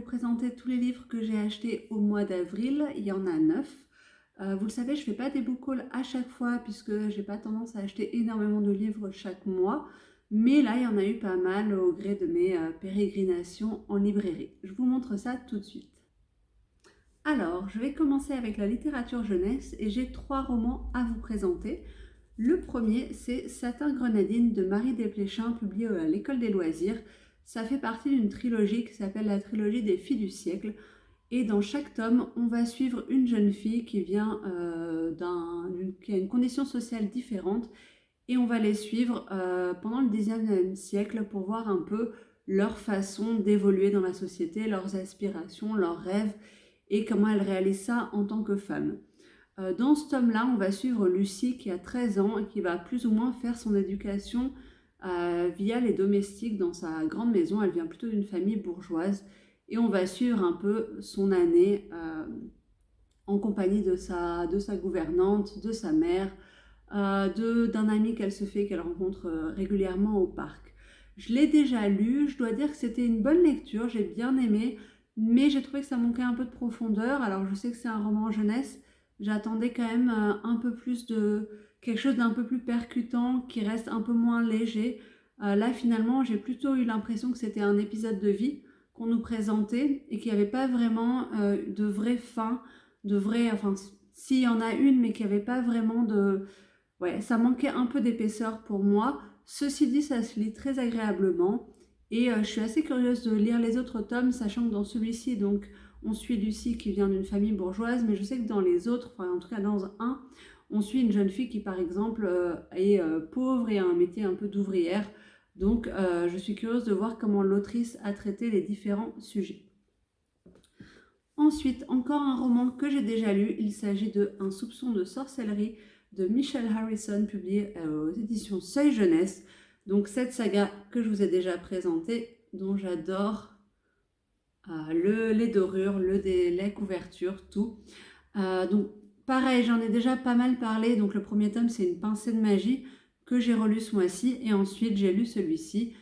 présenter tous les livres que j'ai achetés au mois d'avril. Il y en a 9. Vous le savez, je ne fais pas des book hauls à chaque fois puisque j'ai pas tendance à acheter énormément de livres chaque mois. Mais là, il y en a eu pas mal au gré de mes pérégrinations en librairie. Je vous montre ça tout de suite. Alors, je vais commencer avec la littérature jeunesse et j'ai 3 romans à vous présenter. Le premier, c'est Satin Grenadine de Marie Desplechin, publié à l'École des loisirs. Ça fait partie d'une trilogie qui s'appelle la trilogie des filles du siècle. Et dans chaque tome, on va suivre une jeune fille qui vient qui a une condition sociale différente. Et on va les suivre pendant le 19e siècle pour voir un peu leur façon d'évoluer dans la société, leurs aspirations, leurs rêves et comment elles réalisent ça en tant que femmes. Dans ce tome-là, on va suivre Lucie qui a 13 ans et qui va plus ou moins faire son éducation via les domestiques dans sa grande maison. Elle vient plutôt d'une famille bourgeoise et on va suivre un peu son année en compagnie de sa gouvernante, de sa mère, d'un ami qu'elle rencontre régulièrement au parc. Je l'ai déjà lu, je dois dire que c'était une bonne lecture, j'ai bien aimé, mais j'ai trouvé que ça manquait un peu de profondeur. Alors je sais que c'est un roman jeunesse, j'attendais quand même un peu plus de quelque chose d'un peu plus percutant, qui reste un peu moins léger. Là finalement, j'ai plutôt eu l'impression que c'était un épisode de vie qu'on nous présentait et qu'il n'y avait pas vraiment de vraie fin, enfin s'il y en a une, mais qu'il n'y avait pas vraiment de... Ouais, ça manquait un peu d'épaisseur pour moi. Ceci dit, ça se lit très agréablement et je suis assez curieuse de lire les autres tomes, sachant que dans celui-ci, donc, on suit Lucie qui vient d'une famille bourgeoise, mais je sais que dans les autres, enfin en tout cas dans un, on suit une jeune fille qui par exemple est pauvre et a un métier un peu d'ouvrière. Donc je suis curieuse de voir comment l'autrice a traité les différents sujets. Ensuite, encore un roman que j'ai déjà lu, il s'agit de Un soupçon de sorcellerie de Michelle Harrison, publié aux éditions Seuil Jeunesse. Donc cette saga que je vous ai déjà présentée, dont j'adore les dorures, les couvertures, tout. Donc pareil, j'en ai déjà pas mal parlé. Donc le premier tome, c'est Une pincée de magie que j'ai relu ce mois-ci et ensuite j'ai lu celui-ci.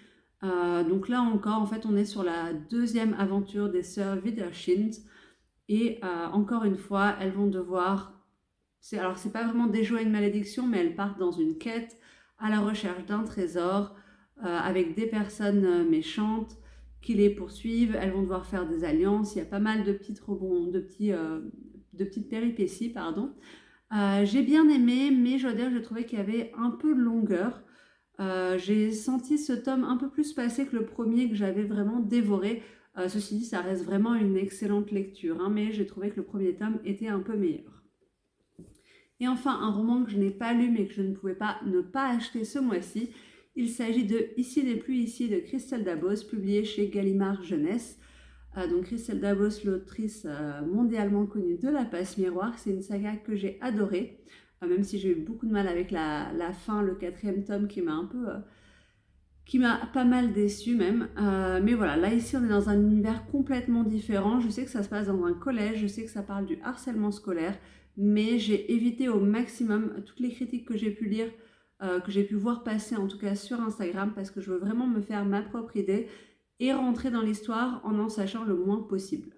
Donc là encore, en fait, on est sur la deuxième aventure des sœurs Wiederschind et encore une fois, elles vont devoir... Alors c'est pas vraiment déjouer une malédiction, mais elles partent dans une quête à la recherche d'un trésor avec des personnes méchantes qui les poursuivent. Elles vont devoir faire des alliances. Il y a pas mal de petites de petites péripéties, pardon. J'ai bien aimé, mais je dois dire que je trouvais qu'il y avait un peu de longueur. J'ai senti ce tome un peu plus passé que le premier que j'avais vraiment dévoré. Ceci dit, ça reste vraiment une excellente lecture, hein, mais j'ai trouvé que le premier tome était un peu meilleur. Et enfin, un roman que je n'ai pas lu mais que je ne pouvais pas ne pas acheter ce mois-ci. Il s'agit de Ici n'est plus ici de Christelle Dabos, publié chez Gallimard Jeunesse. Donc Christelle Dabos, l'autrice mondialement connue de La Passe Miroir. C'est une saga que j'ai adorée, même si j'ai eu beaucoup de mal avec la fin, le 4e tome qui m'a qui m'a pas mal déçue même. Mais voilà, là ici on est dans un univers complètement différent. Je sais que ça se passe dans un collège, je sais que ça parle du harcèlement scolaire, mais j'ai évité au maximum toutes les critiques que j'ai pu lire, que j'ai pu voir passer en tout cas sur Instagram, parce que je veux vraiment me faire ma propre idée et rentrer dans l'histoire en sachant le moins possible.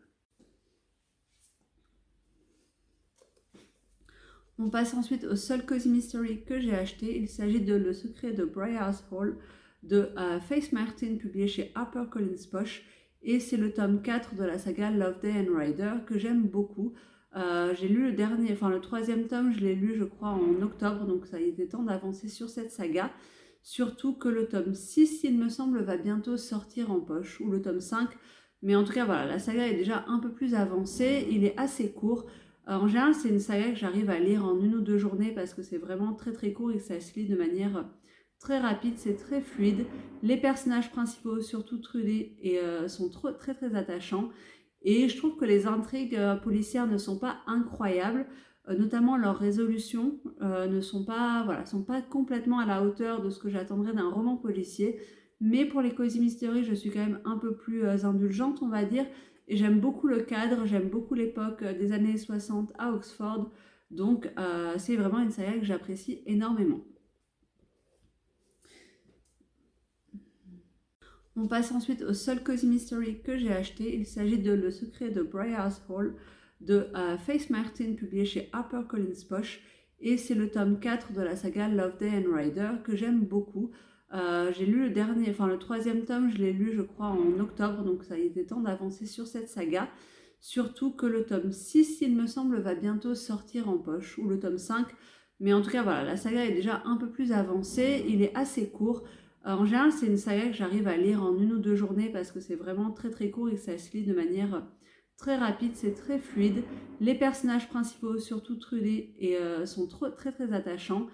On passe ensuite au seul Cozy Mystery que j'ai acheté. Il s'agit de Le secret de Briar's Hall de Faith Martin, publié chez HarperCollins Poche. Et c'est le tome 4 de la saga Loveday and Rider que j'aime beaucoup. J'ai lu le 3e tome, je l'ai lu je crois en octobre, donc ça y était temps d'avancer sur cette saga. Surtout que le tome 6, il me semble, va bientôt sortir en poche, ou le tome 5. Mais en tout cas, voilà, la saga est déjà un peu plus avancée, il est assez court. En général, c'est une saga que j'arrive à lire en 1 ou 2 journées parce que c'est vraiment très très court et ça se lit de manière très rapide, c'est très fluide. Les personnages principaux, surtout Trudy, sont très très attachants. Et je trouve que les intrigues policières ne sont pas incroyables, notamment leurs résolutions sont pas complètement à la hauteur de ce que j'attendrais d'un roman policier. Mais pour les Cozy Mystery, je suis quand même un peu plus indulgente, on va dire. Et j'aime beaucoup le cadre, j'aime beaucoup l'époque des années 60 à Oxford. Donc c'est vraiment une saga que j'apprécie énormément. On passe ensuite au seul Cozy Mystery que j'ai acheté. Il s'agit de Le secret de Briar's Hall de Faith Martin, publié chez HarperCollins Poche. Et c'est le tome 4 de la saga Loveday and Rider que j'aime beaucoup. J'ai lu le troisième tome, je l'ai lu je crois en octobre, donc ça a été temps d'avancer sur cette saga. Surtout que le tome 6, il me semble, va bientôt sortir en poche, ou le tome 5. Mais en tout cas, voilà, la saga est déjà un peu plus avancée, il est assez court. En général, c'est une saga que j'arrive à lire en 1 ou 2 journées parce que c'est vraiment très très court et que ça se lit de manière très rapide, c'est très fluide. Les personnages principaux, surtout Trudy, sont très très attachants.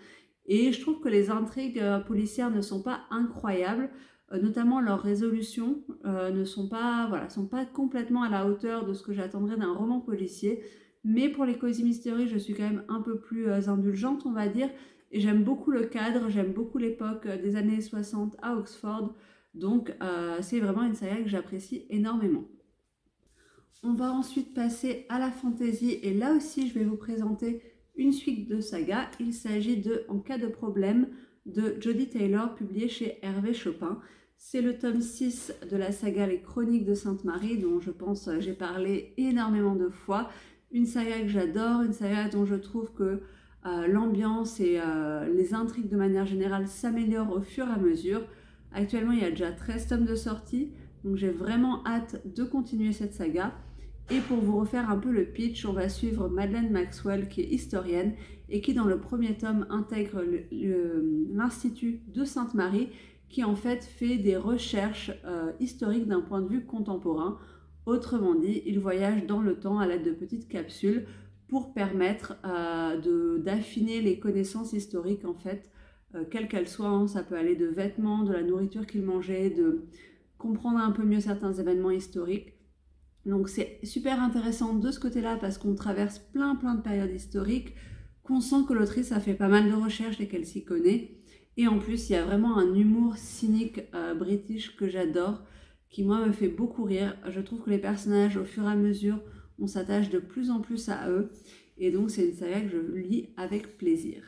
Et je trouve que les intrigues policières ne sont pas incroyables, notamment leurs résolutions sont pas complètement à la hauteur de ce que j'attendrais d'un roman policier. Mais pour les Cozy Mystery, je suis quand même un peu plus indulgente, on va dire. Et j'aime beaucoup le cadre, j'aime beaucoup l'époque des années 60 à Oxford. Donc c'est vraiment une saga que j'apprécie énormément. On va ensuite passer à la fantasy et là aussi je vais vous présenter une suite de sagas. Il s'agit de En cas de problème de Jodi Taylor, publié chez Hervé Chopin. C'est le tome 6 de la saga Les Chroniques de Sainte-Marie, dont je pense j'ai parlé énormément de fois. Une saga que j'adore, une saga dont je trouve que l'ambiance et les intrigues de manière générale s'améliorent au fur et à mesure. Actuellement, il y a déjà 13 tomes de sortie, donc j'ai vraiment hâte de continuer cette saga. Et pour vous refaire un peu le pitch, on va suivre Madeleine Maxwell qui est historienne et qui dans le premier tome intègre l'Institut de Sainte-Marie qui en fait fait des recherches historiques d'un point de vue contemporain. Autrement dit, il voyage dans le temps à l'aide de petites capsules pour permettre d'affiner les connaissances historiques en fait, quelles qu'elles soient. Hein. Ça peut aller de vêtements, de la nourriture qu'ils mangeaient, de comprendre un peu mieux certains événements historiques. Donc c'est super intéressant de ce côté-là parce qu'on traverse plein de périodes historiques, qu'on sent que l'autrice a fait pas mal de recherches et qu'elle s'y connaît. Et en plus, il y a vraiment un humour cynique british que j'adore, qui moi me fait beaucoup rire. Je trouve que les personnages, au fur et à mesure, on s'attache de plus en plus à eux. Et donc c'est une saga que je lis avec plaisir.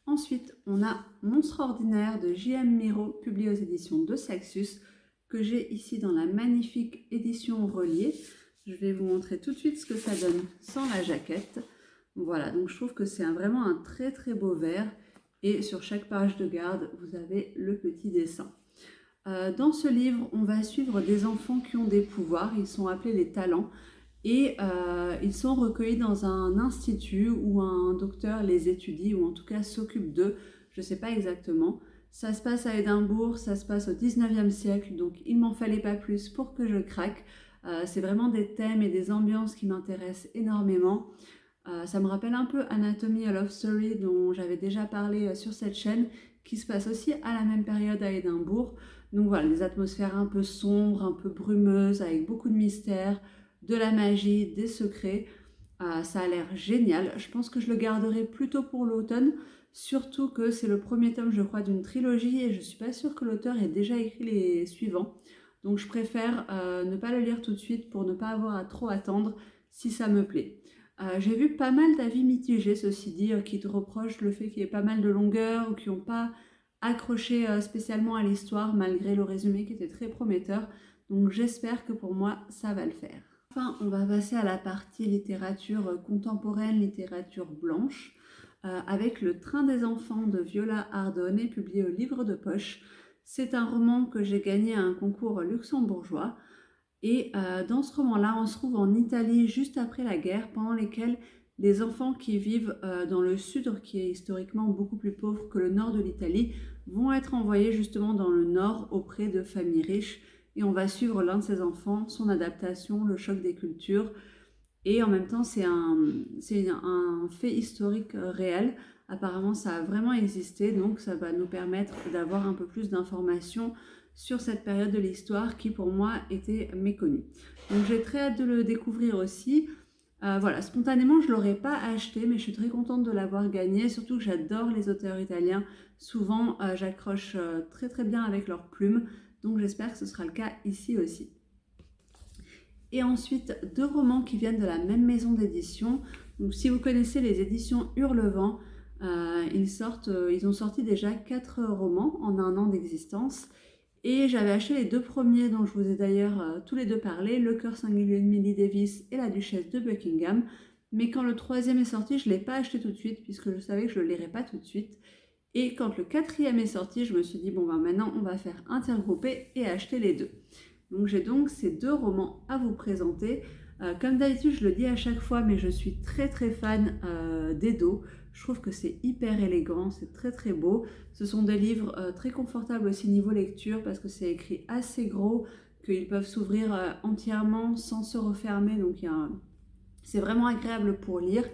Ensuite, on a Monstre ordinaire de J.M. Miro, publié aux éditions de Saxus, que j'ai ici dans la magnifique édition reliée. Je vais vous montrer tout de suite ce que ça donne sans la jaquette. Voilà, donc je trouve que c'est vraiment un très très beau vers. Et sur chaque page de garde, vous avez le petit dessin. Dans ce livre, on va suivre des enfants qui ont des pouvoirs. Ils sont appelés les talents. Et ils sont recueillis dans un institut où un docteur les étudie, ou en tout cas s'occupe d'eux. Je ne sais pas exactement. Ça se passe à Édimbourg, ça se passe au 19e siècle, donc il m'en fallait pas plus pour que je craque. C'est vraiment des thèmes et des ambiances qui m'intéressent énormément. Ça me rappelle un peu Anatomy a Love Story dont j'avais déjà parlé sur cette chaîne, qui se passe aussi à la même période à Édimbourg. Donc voilà, des atmosphères un peu sombres, un peu brumeuses, avec beaucoup de mystères, de la magie, des secrets. Ça a l'air génial. Je pense que je le garderai plutôt pour l'automne. Surtout que c'est le premier tome, je crois, d'une trilogie et je ne suis pas sûre que l'auteur ait déjà écrit les suivants. Donc je préfère ne pas le lire tout de suite pour ne pas avoir à trop attendre si ça me plaît. J'ai vu pas mal d'avis mitigés, ceci dit, qui te reprochent le fait qu'il y ait pas mal de longueur ou qui n'ont pas accroché spécialement à l'histoire malgré le résumé qui était très prometteur. Donc j'espère que pour moi, ça va le faire. Enfin, on va passer à la partie littérature contemporaine, littérature blanche. Avec Le Train des enfants de Viola Ardone, publié au Livre de Poche. C'est un roman que j'ai gagné à un concours luxembourgeois. Et dans ce roman-là, on se trouve en Italie juste après la guerre, pendant lesquelles les enfants qui vivent dans le sud, qui est historiquement beaucoup plus pauvre que le nord de l'Italie, vont être envoyés justement dans le nord auprès de familles riches. Et on va suivre l'un de ces enfants, son adaptation, le choc des cultures. Et en même temps, c'est un fait historique réel. Apparemment, ça a vraiment existé, donc ça va nous permettre d'avoir un peu plus d'informations sur cette période de l'histoire qui, pour moi, était méconnue. Donc, j'ai très hâte de le découvrir aussi. Voilà, spontanément, je ne l'aurais pas acheté, mais je suis très contente de l'avoir gagné, surtout que j'adore les auteurs italiens. Souvent, j'accroche très très bien avec leurs plumes, donc j'espère que ce sera le cas ici aussi. Et ensuite, 2 romans qui viennent de la même maison d'édition. Donc, si vous connaissez les éditions Hurlevent, ils ont sorti déjà 4 romans en 1 an d'existence. Et j'avais acheté les deux premiers dont je vous ai d'ailleurs tous les deux parlé, Le cœur singulier de Millie Davis et La Duchesse de Buckingham. Mais quand le troisième est sorti, je ne l'ai pas acheté tout de suite puisque je savais que je ne le lirais pas tout de suite. Et quand le quatrième est sorti, je me suis dit, bon ben maintenant on va faire intergrouper et acheter les deux. Donc j'ai donc ces deux romans à vous présenter. Comme d'habitude, je le dis à chaque fois, mais je suis très très fan d'Edo. Je trouve que c'est hyper élégant, c'est très très beau. Ce sont des livres très confortables aussi niveau lecture parce que c'est écrit assez gros, qu'ils peuvent s'ouvrir entièrement sans se refermer. Donc c'est vraiment agréable pour lire.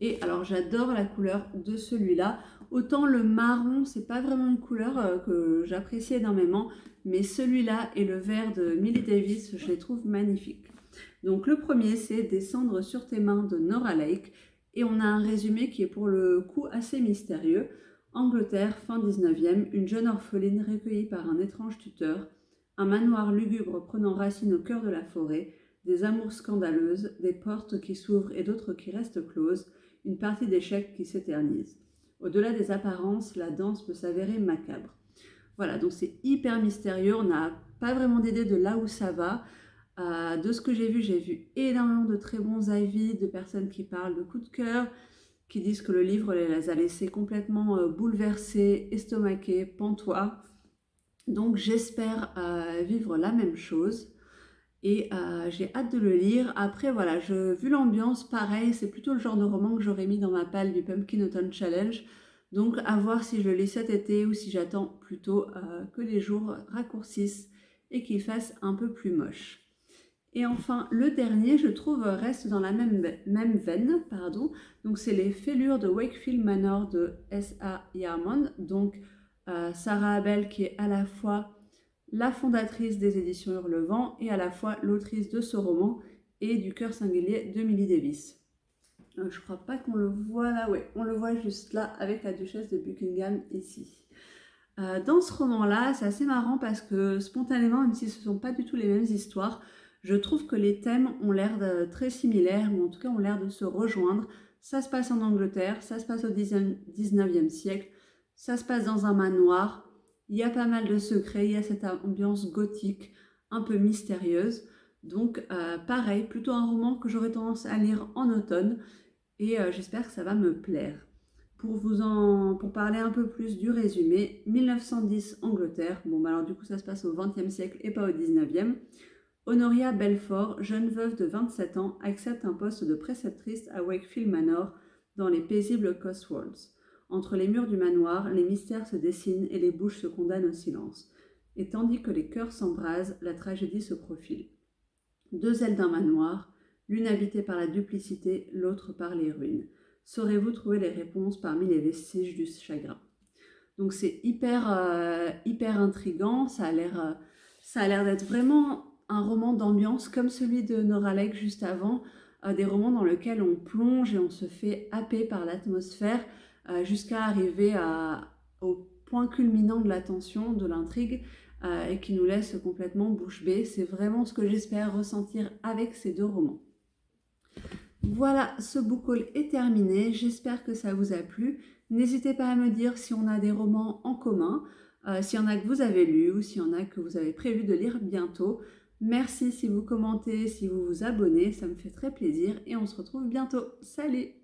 Et alors j'adore la couleur de celui-là. Autant le marron, c'est pas vraiment une couleur que j'apprécie énormément, mais celui-là et le vert de Millie Davis, je les trouve magnifiques. Donc le premier, c'est Descendre sur tes mains de Nora Lake. Et on a un résumé qui est pour le coup assez mystérieux. Angleterre, fin 19e, une jeune orpheline recueillie par un étrange tuteur, un manoir lugubre prenant racine au cœur de la forêt, des amours scandaleuses, des portes qui s'ouvrent et d'autres qui restent closes, une partie d'échecs qui s'éternise. Au-delà des apparences, la danse peut s'avérer macabre. Voilà, donc c'est hyper mystérieux, on n'a pas vraiment d'idée de là où ça va. De ce que j'ai vu énormément de très bons avis, de personnes qui parlent de coups de cœur, qui disent que le livre les a laissés complètement bouleversés, estomaqués, pantois. Donc j'espère vivre la même chose. Et j'ai hâte de le lire. Après, voilà, vu l'ambiance, pareil, c'est plutôt le genre de roman que j'aurais mis dans ma palle du Pumpkin Autumn Challenge. Donc, à voir si je le lis cet été ou si j'attends plutôt que les jours raccourcissent et qu'il fasse un peu plus moche. Et enfin, le dernier, je trouve, reste dans la même veine. Pardon. Donc, c'est Les Fêlures de Wakefield Manor de S.A. Yarmond. Donc, Sarah Abel qui est à la fois la fondatrice des éditions Hurlevent et à la fois l'autrice de ce roman et du cœur singulier de Millie Davis. Je crois pas qu'on le voit là, ouais, on le voit juste là avec la duchesse de Buckingham ici. Dans ce roman-là, c'est assez marrant parce que spontanément, même si ce ne sont pas du tout les mêmes histoires, je trouve que les thèmes ont l'air très similaires, ou en tout cas ont l'air de se rejoindre. Ça se passe en Angleterre, ça se passe au 19e siècle, ça se passe dans un manoir. Il y a pas mal de secrets, il y a cette ambiance gothique, un peu mystérieuse. Donc pareil, plutôt un roman que j'aurais tendance à lire en automne et j'espère que ça va me plaire. Pour parler un peu plus du résumé, 1910 Angleterre, bon bah alors du coup ça se passe au XXe siècle et pas au XIXe. Honoria Belfort, jeune veuve de 27 ans, accepte un poste de préceptrice à Wakefield Manor dans les paisibles Cotswolds. Entre les murs du manoir, les mystères se dessinent et les bouches se condamnent au silence. Et tandis que les cœurs s'embrasent, la tragédie se profile. Deux ailes d'un manoir, l'une habitée par la duplicité, l'autre par les ruines. Saurez-vous trouver les réponses parmi les vestiges du chagrin? Donc c'est hyper intriguant, ça a l'air d'être vraiment un roman d'ambiance comme celui de Nora Lake juste avant, des romans dans lesquels on plonge et on se fait happer par l'atmosphère jusqu'à arriver au point culminant de la tension, de l'intrigue, et qui nous laisse complètement bouche bée. C'est vraiment ce que j'espère ressentir avec ces deux romans. Voilà, ce book haul est terminé, j'espère que ça vous a plu. N'hésitez pas à me dire si on a des romans en commun, s'il y en a que vous avez lus ou s'il y en a que vous avez prévu de lire bientôt. Merci si vous commentez, si vous vous abonnez, ça me fait très plaisir et on se retrouve bientôt. Salut!